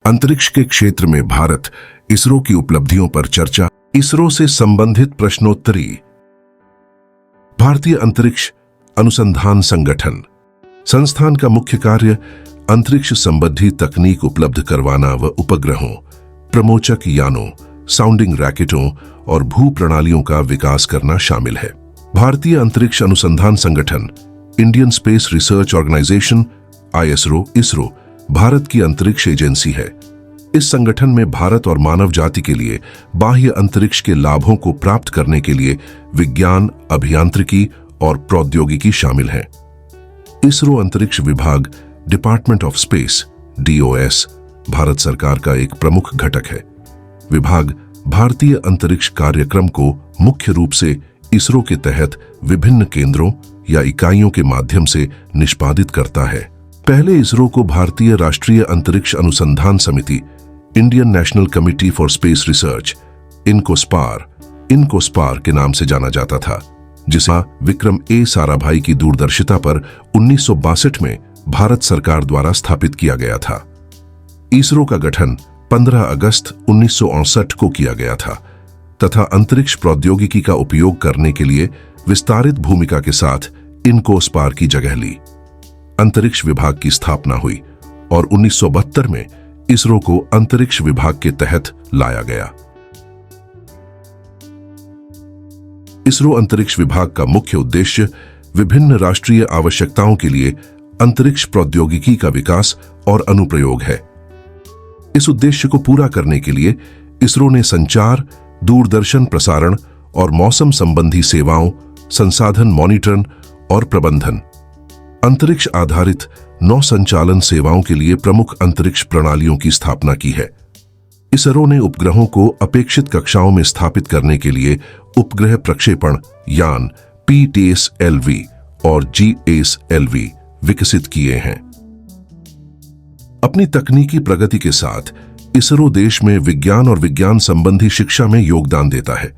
अंतरिक्ष के क्षेत्र में भारत इसरो की उपलब्धियों पर चर्चा। इसरो से संबंधित प्रश्नोत्तरी। भारतीय अंतरिक्ष अनुसंधान संगठन संस्थान का मुख्य कार्य अंतरिक्ष संबंधी तकनीक उपलब्ध करवाना व उपग्रहों, प्रमोचक यानों, साउंडिंग रैकेटों और भू प्रणालियों का विकास करना शामिल है। भारतीय अंतरिक्ष अनुसंधान संगठन, Indian Space Research Organisation ISRO Bharat की अंतरिक्ष एजेंसी है। इस संगठन में भारत और मानव जाति के लिए बाह्य अंतरिक्ष के लाभों को प्राप्त करने के लिए विज्ञान, अभियांत्रिकी और प्रौद्योगिकी शामिल है। इसरो अंतरिक्ष विभाग department of space DOS Bharat सरकार का एक प्रमुख घटक है। विभाग भारतीय अंतरिक्ष कार्यक्रम को मुख्य रूप से इसरो के तहत विभिन्न केंद्रों या इकाइयों के माध्यम से निष्पादित करता है। पहले इसरो को भारतीय राष्ट्रीय अंतरिक्ष अनुसंधान समिति, Indian National Committee for Space Research, INCOSPAR के नाम से जाना जाता था, जिसे विक्रम ए साराभाई की दूरदर्शिता पर 1962 में भारत सरकार द्वारा स्थापित किया गया था। इसरो का गठन 15 अगस्त 1968 को किया गया था तथा अंतरिक्ष प्रौद्योगिकी का उपयोग करने के लिए विस्तारित भूमिका के साथ इनकोस्पार की जगह ली। अंतरिक्ष विभाग की स्थापना हुई और 1972 में इसरो को अंतरिक्ष विभाग के तहत लाया गया। इसरो अंतरिक्ष विभाग का मुख्य उद्देश्य विभिन्न राष्ट्रीय आवश्यकताओं के लिए अंतरिक्ष प्रौद्योगिकी का विकास और अनुप्रयोग है। इस उद्देश्य को पूरा करने के लिए इसरो ने संचार, दूरदर्शन प्रसारण और मौसम संबंधी सेवाओं, संसाधन मॉनिटरिंग और प्रबंधन, अंतरिक्ष आधारित नौ संचालन सेवाओं के लिए प्रमुख अंतरिक्ष प्रणालियों की स्थापना की है। इसरो ने उपग्रहों को अपेक्षित कक्षाओं में स्थापित करने के लिए उपग्रह प्रक्षेपण यान PTES-LV और GS-LV विकसित किए हैं। अपनी तकनीकी प्रगति के साथ इसरो देश में विज्ञान और विज्ञान संबंधी शिक्षा में योगदान देता है।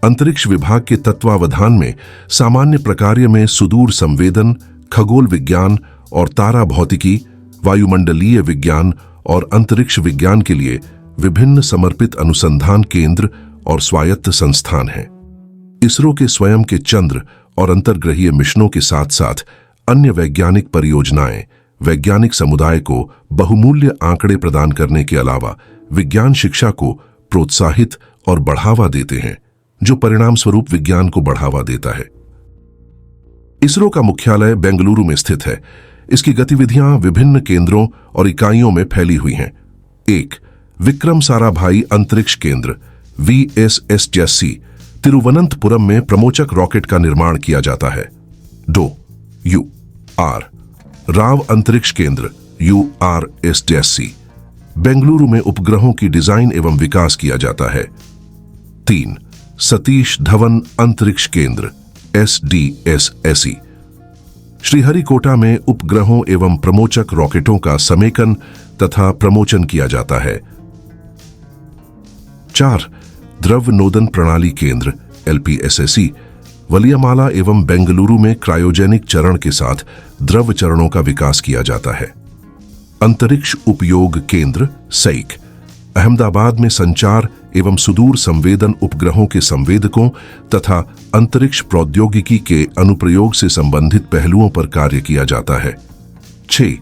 अंतरिक्ष विभाग के तत्वावधान में सामान्य प्रकार्य में सुदूर संवेदन, खगोल विज्ञान और तारा भौतिकी, वायुमंडलीय विज्ञान और अंतरिक्ष विज्ञान के लिए विभिन्न समर्पित अनुसंधान केंद्र और स्वायत्त संस्थान हैं। इसरो के स्वयं के चंद्र और अंतर्ग्रहीय मिशनों के साथ साथ अन्य वैज्ञानिक परियोजनाएं वैज्ञानिक समुदाय को बहुमूल्य आंकड़े प्रदान करने के अलावा विज्ञान शिक्षा को प्रोत्साहित और बढ़ावा देते हैं, जो परिणाम स्वरूप विज्ञान को बढ़ावा देता है। इसरो का मुख्यालय बेंगलुरु में स्थित है। इसकी गतिविधियां विभिन्न केंद्रों और इकाइयों में फैली हुई हैं। 1. विक्रम साराभाई अंतरिक्ष केंद्र VSS-SC तिरुवनंतपुरम में प्रमोचक रॉकेट का निर्माण किया जाता है। 2. UR राव अंतरिक्ष केंद्र URS-SC बेंगलुरु में उपग्रहों की डिजाइन एवं विकास किया जाता है। 3. सतीश धवन अंतरिक्ष केंद्र SDS-SE श्रीहरिकोटा में उपग्रहों एवं प्रमोचक रॉकेटों का समेकन तथा प्रमोचन किया जाता है। 4. द्रव नोदन प्रणाली केंद्र LPSSE वलियामाला एवं बेंगलुरु में क्रायोजेनिक चरण के साथ द्रव चरणों का विकास किया जाता है। अंतरिक्ष उपयोग केंद्र SAIC अहमदाबाद में संचार एवं सुदूर संवेदन उपग्रहों के संवेदकों तथा अंतरिक्ष प्रौद्योगिकी के अनुप्रयोग से संबंधित पहलुओं पर कार्य किया जाता है। 6.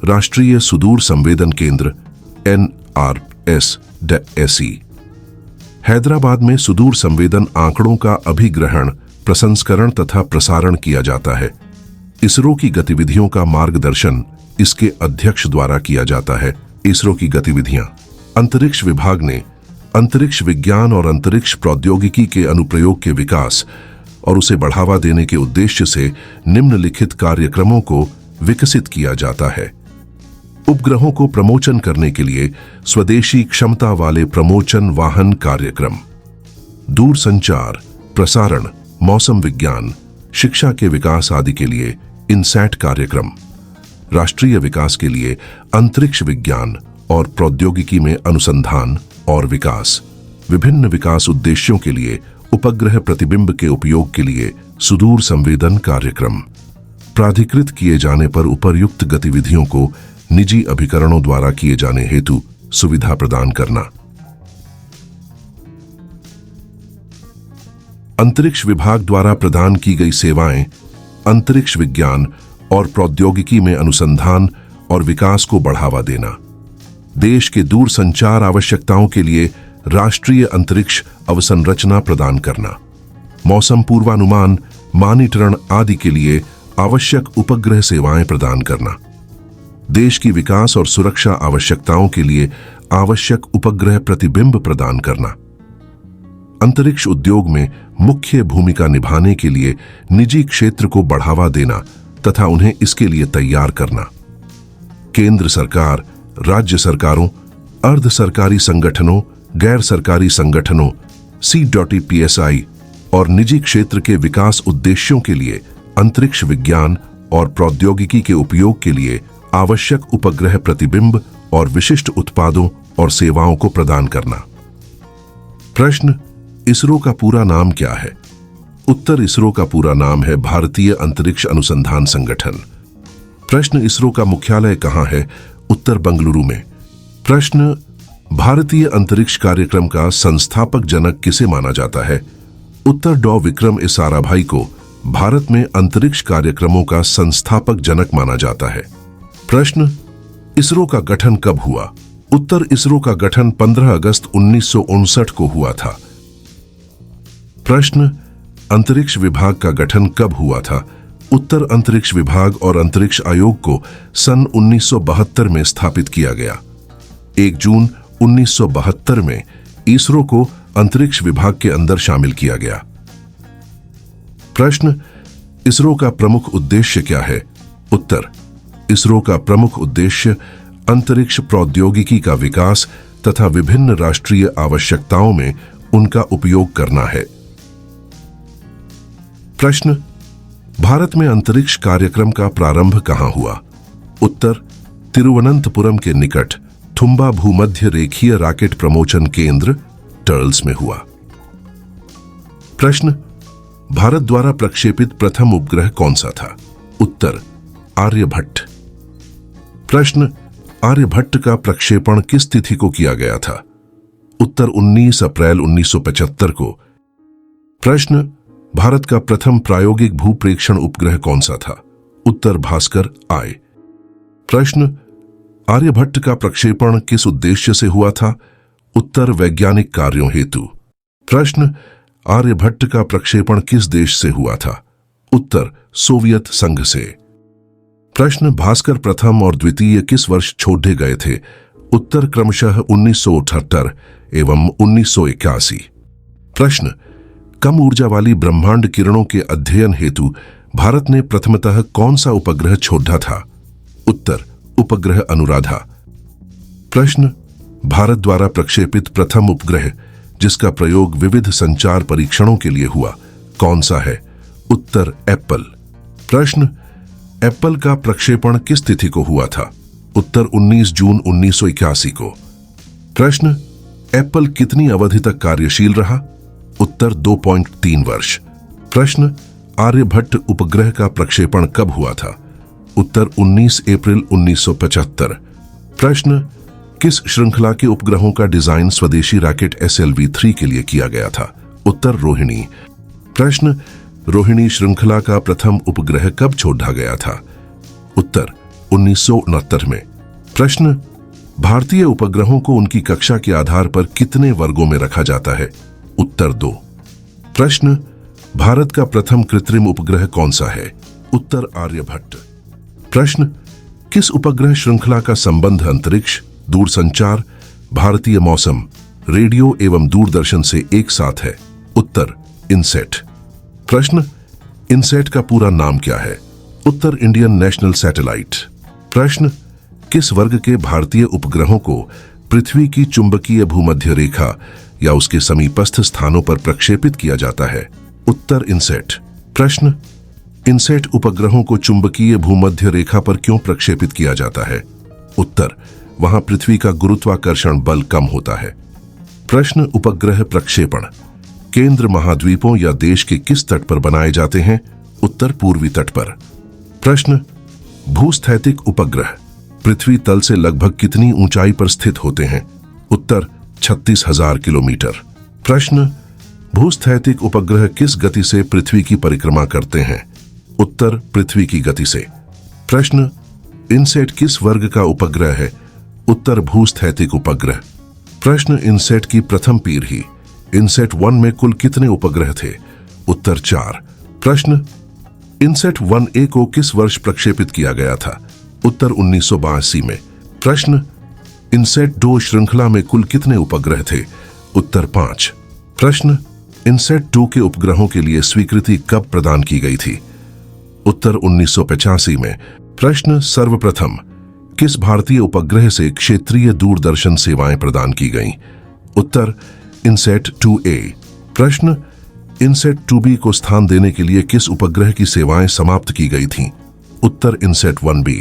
राष्ट्रीय सुदूर संवेदन केंद्र NRS-SE हैदराबाद में सुदूर संवेदन आंकड़ों का अभिग्रहण, प्रसंस्करण तथा प्रसारण किया जाता है। इसरो की गतिविधियों का मार्गदर्शन इसके अध्यक्ष द्वारा किया जाता है। इसरो की गतिविधियां अंतरिक्ष विभाग ने अंतरिक्ष विज्ञान और अंतरिक्ष प्रौद्योगिकी के अनुप्रयोग के विकास और उसे बढ़ावा देने के उद्देश्य से निम्नलिखित कार्यक्रमों को विकसित किया जाता है। उपग्रहों को प्रमोचन करने के लिए स्वदेशी क्षमता वाले प्रमोचन वाहन कार्यक्रम, दूरसंचार, प्रसारण, मौसम विज्ञान, शिक्षा के विकास आदि के लिए इनसैट कार्यक्रम, राष्ट्रीय विकास के लिए अंतरिक्ष विज्ञान और प्रौद्योगिकी में अनुसंधान और विकास, विभिन्न विकास उद्देश्यों के लिए उपग्रह प्रतिबिंब के उपयोग के लिए सुदूर संवेदन कार्यक्रम, प्राधिकृत किए जाने पर उपर्युक्त गतिविधियों को निजी अभिकरणों द्वारा किए जाने हेतु सुविधा प्रदान करना। अंतरिक्ष विभाग द्वारा प्रदान की गई सेवाएं अंतरिक्ष विज्ञान और प्रौद्योगिकी में अनुसंधान और विकास को बढ़ावा देना, देश के दूरसंचार आवश्यकताओं के लिए राष्ट्रीय अंतरिक्ष अवसंरचना प्रदान करना, मौसम पूर्वानुमान, मानीटरण आदि के लिए आवश्यक उपग्रह सेवाएं प्रदान करना, देश की विकास और सुरक्षा आवश्यकताओं के लिए आवश्यक उपग्रह प्रतिबिंब प्रदान करना, अंतरिक्ष उद्योग में मुख्य भूमिका निभाने के लिए निजी क्षेत्र को बढ़ावा देना तथा उन्हें इसके लिए तैयार करना, केंद्र सरकार, राज्य सरकारों, अर्ध सरकारी संगठनों, गैर सरकारी संगठनों, C.PSI और निजी क्षेत्र के विकास उद्देश्यों के लिए अंतरिक्ष विज्ञान और प्रौद्योगिकी के उपयोग के लिए आवश्यक उपग्रह प्रतिबिंब और विशिष्ट उत्पादों और सेवाओं को प्रदान करना। प्रश्न, इसरो का पूरा नाम क्या है? उत्तर, इसरो का पूरा नाम है भारतीय अंतरिक्ष अनुसंधान संगठन। प्रश्न, इसरो का मुख्यालय कहां है? उत्तर, बंगलुरु में। प्रश्न, भारतीय अंतरिक्ष कार्यक्रम का संस्थापक जनक किसे माना जाता है? उत्तर, डॉ. विक्रम साराभाई को भारत में अंतरिक्ष कार्यक्रमों का संस्थापक जनक माना जाता है। प्रश्न, इसरो का गठन कब हुआ? उत्तर, इसरो का गठन 15 अगस्त 1959 को हुआ था। प्रश्न, अंतरिक्ष विभाग का गठन कब हुआ था? उत्तर, अंतरिक्ष विभाग और अंतरिक्ष आयोग को सन 1972 में स्थापित किया गया। 1 जून 1972 में इसरो को अंतरिक्ष विभाग के अंदर शामिल किया गया। प्रश्न, इसरो का प्रमुख उद्देश्य क्या है? उत्तर, इसरो का प्रमुख उद्देश्य अंतरिक्ष प्रौद्योगिकी का विकास तथा विभिन्न राष्ट्रीय आवश्यकताओं में उनका उपयोग करना है। प्रश्न, भारत में अंतरिक्ष कार्यक्रम का प्रारंभ कहां हुआ? उत्तर, तिरुवनंतपुरम के निकट थुम्बा भूमध्य रेखीय रॉकेट प्रमोचन केंद्र टर्ल्स में हुआ। प्रश्न, भारत द्वारा प्रक्षेपित प्रथम उपग्रह कौन सा था? उत्तर, आर्यभट्ट। प्रश्न, आर्यभट्ट का प्रक्षेपण किस तिथि को किया गया था? उत्तर, 19 अप्रैल 1975 को। प्रश्न, भारत का प्रथम प्रायोगिक भूप्रेक्षण उपग्रह कौन सा था? उत्तर, भास्कर I। प्रश्न, आर्यभट्ट का प्रक्षेपण किस उद्देश्य से हुआ था? उत्तर, वैज्ञानिक कार्यों हेतु। प्रश्न, आर्यभट्ट का प्रक्षेपण किस देश से हुआ था? उत्तर, सोवियत संघ से। प्रश्न, भास्कर प्रथम और द्वितीय किस वर्ष छोड़े गए थे? उत्तर, क्रमशः 1978 एवं 1981। प्रश्न, कम ऊर्जा वाली ब्रह्मांड किरणों के अध्ययन हेतु भारत ने प्रथमतः कौन सा उपग्रह छोड़ा था? उत्तर, उपग्रह अनुराधा। प्रश्न, भारत द्वारा प्रक्षेपित प्रथम उपग्रह जिसका प्रयोग विविध संचार परीक्षणों के लिए हुआ कौन सा है? उत्तर, एप्पल। प्रश्न, एप्पल का प्रक्षेपण किस तिथि को हुआ था? उत्तर, 19 जून 1981 को। प्रश्न, एप्पल कितनी अवधि तक कार्यशील रहा? उत्तर, 2.3 वर्ष। प्रश्न, आर्यभट्ट उपग्रह का प्रक्षेपण कब हुआ था? उत्तर, 19 अप्रैल 1975। प्रश्न, किस श्रृंखला के उपग्रहों का डिजाइन स्वदेशी रॉकेट SLV-3 के लिए किया गया था? उत्तर, रोहिणी। प्रश्न, रोहिणी श्रृंखला का प्रथम उपग्रह कब छोड़ा गया था? उत्तर, 1969 में। प्रश्न, भारतीय उपग्रहों को उनकी कक्षा के आधार पर कितने वर्गों में रखा जाता है? उत्तर, 2। प्रश्न, भारत का प्रथम कृत्रिम उपग्रह कौन सा है? उत्तर, आर्यभट्ट। प्रश्न, किस उपग्रह श्रृंखला का संबंध अंतरिक्ष, दूरसंचार, भारतीय मौसम, रेडियो एवं दूरदर्शन से एक साथ है? उत्तर, इनसेट। प्रश्न, इनसेट का पूरा नाम क्या है? उत्तर, इंडियन नेशनल सैटेलाइट। प्रश्न, किस वर्ग के भारतीय उपग्रहों को पृथ्वी की चुंबकीय भूमध्य रेखा या उसके समीपस्थ स्थानों पर प्रक्षेपित किया जाता है? उत्तर, इनसेट। प्रश्न, इनसेट उपग्रहों को चुंबकीय भूमध्य रेखा पर क्यों प्रक्षेपित किया जाता है? उत्तर, वहां पृथ्वी का गुरुत्वाकर्षण बल कम होता है। प्रश्न, उपग्रह प्रक्षेपण केंद्र महाद्वीपों या देश के किस तट पर बनाए जाते हैं? उत्तर, पूर्वी तट पर। प्रश्न, भूस्थैतिक उपग्रह पृथ्वी तल से लगभग कितनी ऊंचाई पर स्थित होते हैं? उत्तर 36,000 किलोमीटर। प्रश्न, भूस्थैतिक उपग्रह किस गति से पृथ्वी की परिक्रमा करते हैं? उत्तर पृथ्वी की गति से। प्रश्न, इनसेट किस वर्ग का उपग्रह है? उत्तर भूस्थैतिक उपग्रह। प्रश्न, इनसेट की प्रथम पीढ़ी इनसेट 1 में कुल कितने उपग्रह थे? उत्तर 4। प्रश्न, इनसेट 1A को किस वर्ष प्रक्षेपित किया गया था? उत्तर 1982 में। प्रश्न, इनसेट 2 श्रृंखला में कुल कितने उपग्रह थे? उत्तर 5। प्रश्न, इनसेट 2 के उपग्रहों के लिए स्वीकृति कब प्रदान की गई थी? उत्तर 1985 में। प्रश्न, सर्वप्रथम किस भारतीय उपग्रह से क्षेत्रीय दूरदर्शन सेवाएं प्रदान की गईं? उत्तर इनसेट 2A। प्रश्न, इनसेट 2B को स्थान देने के लिए किस उपग्रह की सेवाएं समाप्त की गई थीं? उत्तर इनसेट 1B।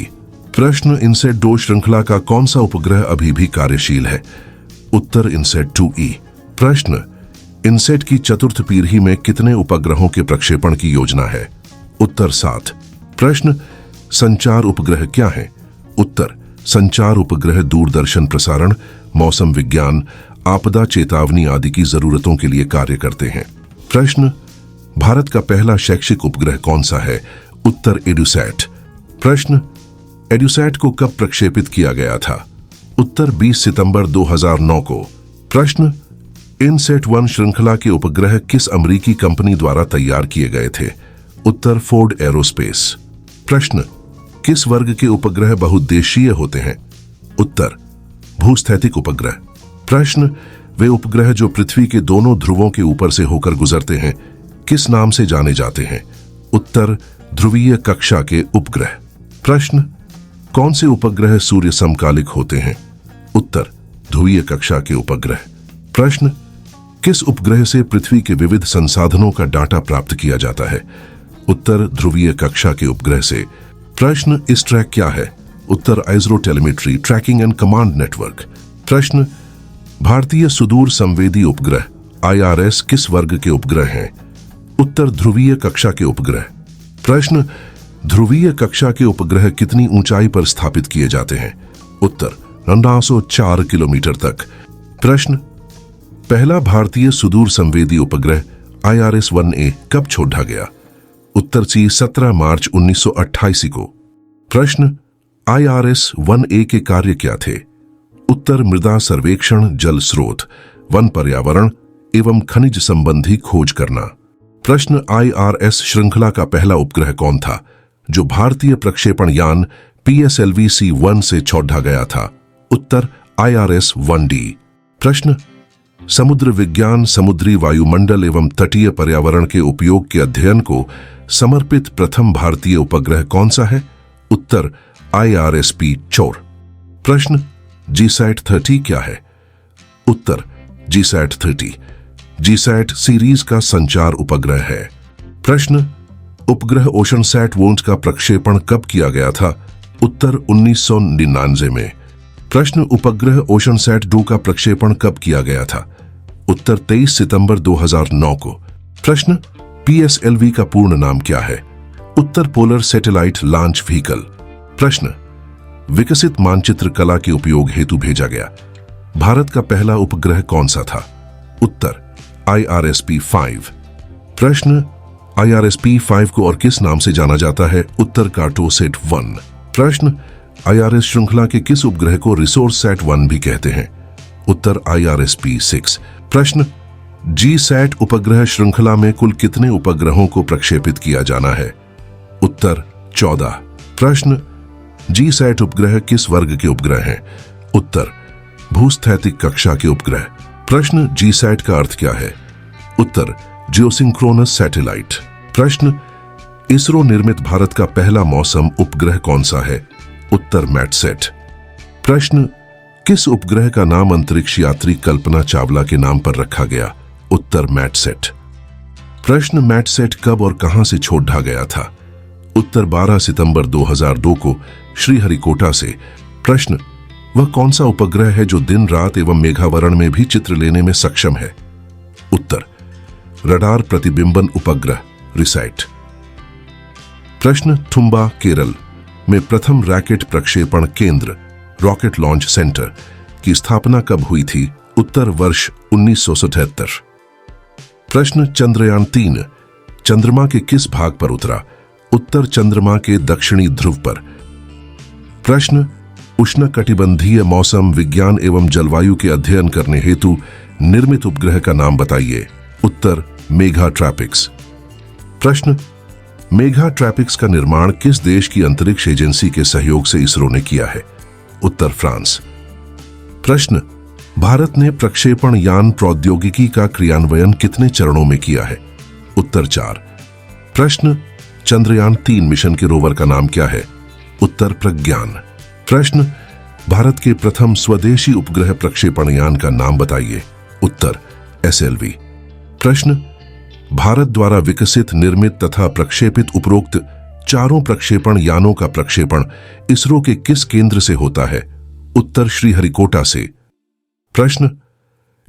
प्रश्न, इनसेट 2 श्रृंखला का कौन सा उपग्रह अभी भी कार्यशील है? उत्तर इनसेट 2E। प्रश्न, इनसेट की चतुर्थ पीढ़ी में कितने उपग्रहों के प्रक्षेपण की योजना है? उत्तर 7। प्रश्न, संचार उपग्रह क्या है? उत्तर संचार उपग्रह दूरदर्शन प्रसारण, मौसम विज्ञान, आपदा चेतावनी आदि की जरूरतों के लिए कार्य करते हैं। प्रश्न, भारत का पहला शैक्षिक उपग्रह कौन सा है? उत्तर एडुसैट। प्रश्न, एडुसैट को कब प्रक्षेपित किया गया था? उत्तर 20 सितंबर 2009 को। प्रश्न, इनसेट 1 श्रृंखला के उपग्रह किस अमेरिकी कंपनी द्वारा तैयार किए गए थे? उत्तर फोर्ड एरोस्पेस। प्रश्न, किस वर्ग के उपग्रह बहुउद्देशीय होते हैं? उत्तर भूस्थैतिक उपग्रह। प्रश्न, वे उपग्रह जो पृथ्वी के दोनों ध्रुवों के ऊपर से होकर गुजरते हैं किस नाम से जाने जाते हैं? उत्तर ध्रुवीय कक्षा के उपग्रह। प्रश्न, कौन से उपग्रह सूर्य समकालिक होते हैं? उत्तर ध्रुवीय कक्षा के उपग्रह। प्रश्न, किस उपग्रह से पृथ्वी के विविध संसाधनों का डाटा प्राप्त किया जाता है? उत्तर ध्रुवीय कक्षा के उपग्रह से। प्रश्न, इस ट्रैक क्या है? उत्तर ISRO telemetry tracking and command network. प्रश्न, भारतीय सुदूर संवेदी उपग्रह IRS किस वर्ग के उपग्रह हैं? उत्तर ध्रुवीय कक्षा के उपग्रह। प्रश्न, ध्रुवीय कक्षा के उपग्रह कितनी ऊंचाई पर स्थापित किए जाते हैं? उत्तर 904 किलोमीटर तक। प्रश्न, पहला भारतीय सुदूर संवेदी उपग्रह IRS-1A कब छोड़ा गया? उत्तर सी 17 मार्च 1988 को। प्रश्न, IRS-1A के कार्य क्या थे? उत्तर मृदा सर्वेक्षण, जल स्रोत, वन पर्यावरण एवं खनिज संबंधी खोज करना। प्रश्न, IRS श्रृंखला का पहला उपग्रह कौन था जो भारतीय प्रक्षेपण यान PSLV-C1 से छोड़ा गया था? उत्तर IRS-1D। प्रश्न, समुद्र विज्ञान, समुद्री वायुमंडल एवं तटीय पर्यावरण के उपयोग के अध्ययन को समर्पित प्रथम भारतीय उपग्रह कौन सा है? उत्तर IRSP-4। प्रश्न, GSAT-30 क्या है? उत्तर GSAT-30 GSAT सीरीज का संचार उपग्रह है। प्रश्न, उपग्रह OceanSat-1 का प्रक्षेपण कब किया गया था? उत्तर 1999 में। प्रश्न, उपग्रह OceanSat-2 का प्रक्षेपण कब किया गया था? उत्तर 23 सितंबर 2009 को। प्रश्न, PSLV का पूर्ण नाम क्या है? उत्तर पोलर सैटेलाइट लॉन्च व्हीकल। प्रश्न, विकसित मानचित्र कला के उपयोग हेतु भेजा गया भारत का पहला उपग्रह कौन सा था? उत्तर IRSP-5। प्रश्न, IRSP-5 को और किस नाम से जाना जाता है? उत्तर कार्टोसैट-1। प्रश्न, IRS श्रृंखला के किस उपग्रह को रिसोर्ससैट-1 भी कहते हैं? उत्तर IRSP-6। प्रश्न, GSAT उपग्रह श्रृंखला में कुल कितने उपग्रहों को प्रक्षेपित किया जाना है? उत्तर 14। प्रश्न, GSAT उपग्रह किस वर्ग के उपग्रह हैं? उत्तर भूस्थैतिक कक्षा के उपग्रह। प्रश्न, GSAT का अर्थ क्या है? उत्तर जियोसिंक्रोनस सैटेलाइट। प्रश्न, इसरो निर्मित भारत का पहला मौसम उपग्रह कौन सा है? उत्तर मैटसेट। प्रश्न, किस उपग्रह का नाम अंतरिक्ष यात्री कल्पना चावला के नाम पर रखा गया? उत्तर मैटसेट। प्रश्न, मैटसेट कब और कहां से छोड़ा गया था? उत्तर 12 सितंबर 2002 को श्रीहरिकोटा से। प्रश्न, वह कौन सा उपग्रह है जो दिन रात एवं मेघावरण में भी चित्र लेने में सक्षम है? उत्तर रडार प्रतिबिंबन उपग्रह रिसैट। प्रश्न, थुम्बा केरल में प्रथम रॉकेट प्रक्षेपण केंद्र रॉकेट लॉन्च सेंटर की स्थापना कब हुई थी? उत्तर वर्ष 1977। प्रश्न चंद्रयान 3 चंद्रमा के किस भाग पर उतरा? उत्तर चंद्रमा के दक्षिणी ध्रुव पर। प्रश्न उष्णकटिबंधीय मौसम विज्ञान एवं जलवायु के अध्ययन करने हेतु निर्मित उपग्रह का नाम बताइए। उत्तर मेघा ट्रैपिक्स। प्रश्न मेघा ट्रैपिक्स का निर्माण किस देश की अंतरिक्ष एजेंसी के सहयोग से इसरो ने किया है? उत्तर फ्रांस। प्रश्न भारत ने प्रक्षेपण यान प्रौद्योगिकी का क्रियान्वयन कितने चरणों में किया है? उत्तर 4। प्रश्न चंद्रयान 3 मिशन के रोवर का नाम क्या है? उत्तर प्रज्ञान। प्रश्न भारत के प्रथम स्वदेशी उपग्रह प्रक्षेपण यान का नाम बताइए। उत्तर SLV। प्रश्न भारत द्वारा विकसित निर्मित तथा प्रक्षेपित उपरोक्त चारों प्रक्षेपण यानों का प्रक्षेपण इसरो के किस केंद्र से होता है? उत्तर श्रीहरिकोटा से। प्रश्न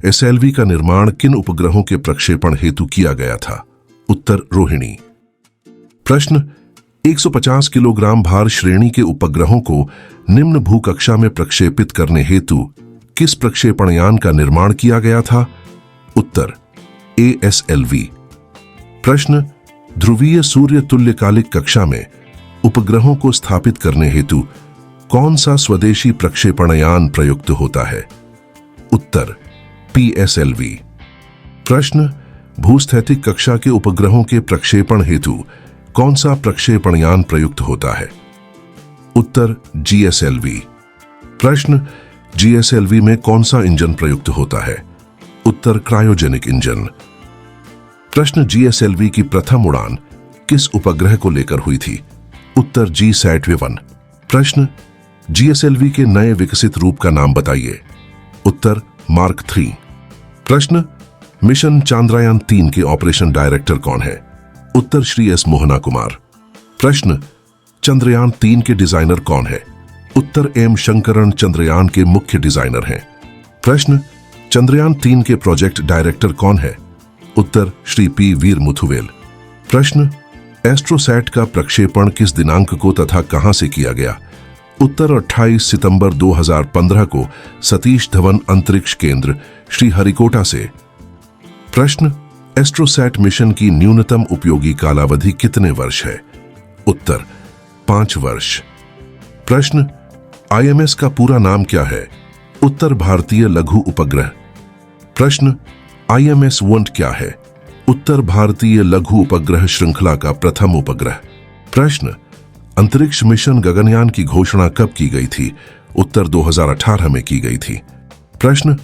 SLV का निर्माण किन उपग्रहों के प्रक्षेपण हेतु किया गया था? उत्तर रोहिणी। प्रश्न 150 किलोग्राम भार श्रेणी के उपग्रहों को निम्न भूकक्षा में प्रक्षेपित करने हेतु किस प्रक्षेपण यान का निर्माण किया गया था? उत्तर ASLV। प्रश्न ध्रुवीय सूर्य तुल्यकालिक कक्षा में उपग्रहों को स्थापित करने हेतु कौन सा स्वदेशी प्रक्षेपण यान प्रयुक्त होता है? उत्तर PSLV। प्रश्न भूस्थैतिक कक्षा के उपग्रहों के प्रक्षेपण हेतु कौन सा प्रक्षेपण यान प्रयुक्त होता है? उत्तर GSLV। प्रश्न GSLV में कौन सा इंजन प्रयुक्त होता है? उत्तर क्रायोजेनिक इंजन। प्रश्न GSLV की प्रथम उड़ान किस उपग्रह को लेकर हुई थी? उत्तर GSAT-1। प्रश्न GSLV के नए विकसित रूप का नाम बताइए। उत्तर मार्क 3। प्रश्न मिशन चांद्रयान 3 के ऑपरेशन डायरेक्टर कौन है? उत्तर श्री S मोहना कुमार। प्रश्न चंद्रयान 3 के डिजाइनर कौन है? उत्तर M शंकरन चंद्रयान के मुख्य डिजाइनर हैं। प्रश्न चंद्रयान 3 के प्रोजेक्ट डायरेक्टर कौन है? उत्तर श्री P वीर मुथुवेल। प्रश्न एस्ट्रोसैट का प्रक्षेपण किस दिनांक को तथा कहां से किया गया? उत्तर 28 सितंबर 2015 को सतीश धवन अंतरिक्ष केंद्र श्रीहरिकोटा से। प्रश्न एस्ट्रोसैट मिशन की न्यूनतम उपयोगी कालावधि कितने वर्ष है? उत्तर 5 वर्ष। प्रश्न IMS का पूरा नाम क्या है? उत्तर भारतीय लघु उपग्रह। प्रश्न IMS-1 क्या है? उत्तर भारतीय लघु उपग्रह श्रृंखला का प्रथम उपग्रह। प्रश्न अंतरिक्ष मिशन गगनयान की घोषणा कब की गई थी? उत्तर 2018 में की गई थी। प्रश्न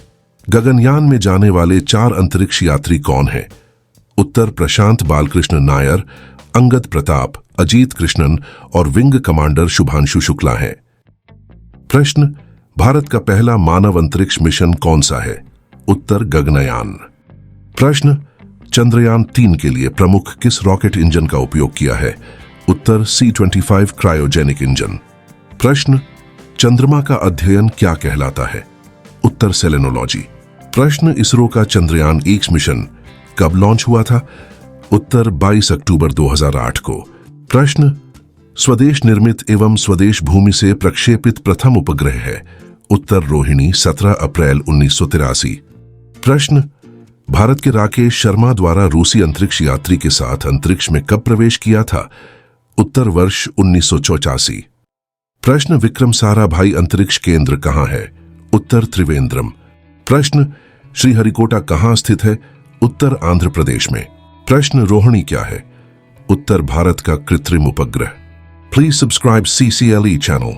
गगनयान में जाने वाले 4 अंतरिक्ष यात्री कौन हैं? उत्तर प्रशांत बालकृष्ण नायर, अंगद प्रताप, अजीत कृष्णन और विंग कमांडर शुभांशु शुक्ला हैं। प्रश्न भारत का पहला मानव अंतरिक्ष मिशन कौन सा है? उत्तर गगनयान। प्रश्न चंद्रयान 3 के लिए प्रमुख किस रॉकेट इंजन का उपयोग किया है? उत्तर C-25 क्रायोजेनिक इंजन। प्रश्न चंद्रमा का अध्ययन क्या कहलाता है? उत्तर सेलेनोलॉजी। प्रश्न इसरो का चंद्रयान 1 मिशन कब लॉन्च हुआ था? उत्तर 22 अक्टूबर 2008 को। प्रश्न स्वदेश निर्मित एवं स्वदेश भूमि से प्रक्षेपित प्रथम उपग्रह है? उत्तर रोहिणी 17 अप्रैल 1983। प्रश्न भारत के राकेश शर्मा द्वारा रूसी अंतरिक्ष यात्री के साथ अंतरिक्ष में कब प्रवेश किया था? उत्तर वर्ष 1984। प्रश्न विक्रम साराभाई अंतरिक्ष केंद्र कहां है? उत्तर त्रिवेंद्रम। प्रश्न श्रीहरिकोटा कहां स्थित है? उत्तर आंध्र प्रदेश में। प्रश्न रोहिणी क्या है? उत्तर भारत का कृत्रिम उपग्रह। Please subscribe CCLE channel.